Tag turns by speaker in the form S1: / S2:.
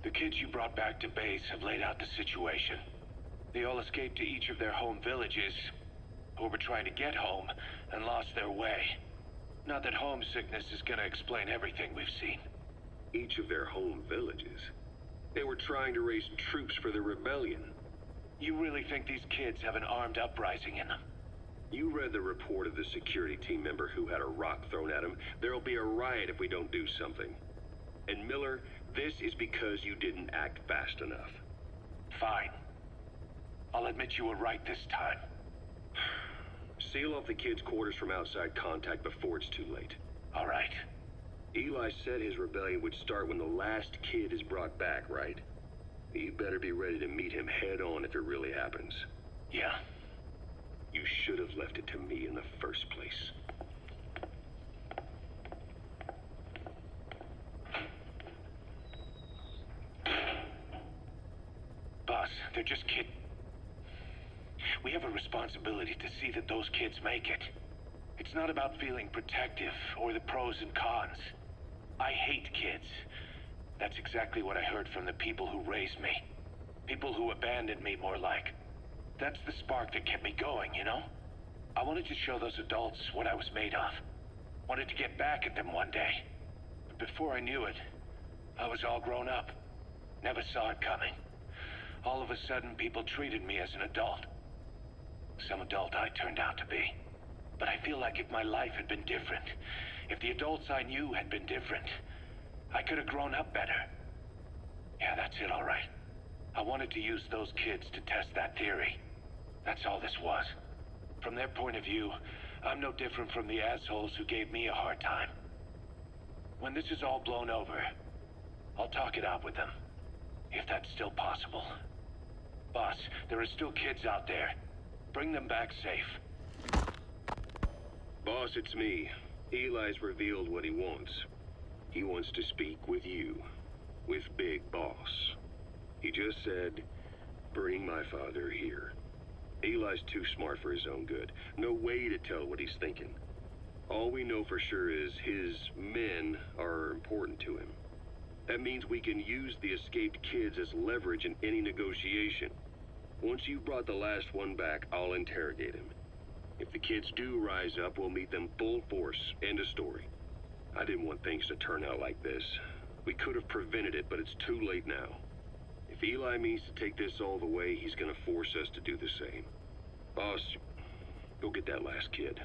S1: The kids you brought back to base have laid out the situation. They all escaped to each of their home villages, or were trying to get home, and lost their way. Not that homesickness is gonna explain everything we've seen.
S2: Each of their home villages? They were trying to raise troops for the rebellion.
S1: You really think these kids have an armed uprising in them?
S2: You read the report of the security team member who had a rock thrown at him. There'll be a riot if we don't do something. And Miller, this is because you didn't act fast enough.
S1: Fine. I'll admit you were right this time.
S2: Seal off the kids' quarters from outside contact before it's too late.
S1: All right.
S2: Eli said his rebellion would start when the last kid is brought back, right? You better be ready to meet him head on if it really happens.
S1: Yeah.
S2: You should have left it to me in the first place.
S1: Boss, they're just kids. We have a responsibility to see that those kids make it. It's not about feeling protective or the pros and cons. I hate kids. That's exactly what I heard from the people who raised me. People who abandoned me, more like. That's the spark that kept me going, you know? I wanted to show those adults what I was made of. Wanted to get back at them one day. But before I knew it, I was all grown up. Never saw it coming. All of a sudden, people treated me as an adult. Some adult I turned out to be. But I feel like if my life had been different, if the adults I knew had been different, I could have grown up better. Yeah, that's it, all right. I wanted to use those kids to test that theory. That's all this was. From their point of view, I'm no different from the assholes who gave me a hard time. When this is all blown over, I'll talk it out with them. If that's still possible. Boss, there are still kids out there. Bring them back safe.
S2: Boss, it's me. Eli's revealed what he wants. He wants to speak with you. With Big Boss. He just said, bring my father here. Eli's too smart for his own good. No way to tell what he's thinking. All we know for sure is his men are important to him. That means we can use the escaped kids as leverage in any negotiation. Once you've brought the last one back, I'll interrogate him. If the kids do rise up, we'll meet them full force. End of story. I didn't want things to turn out like this. We could have prevented it, but it's too late now. If Eli means to take this all the way, he's gonna force us to do the same. Boss, go get that last kid.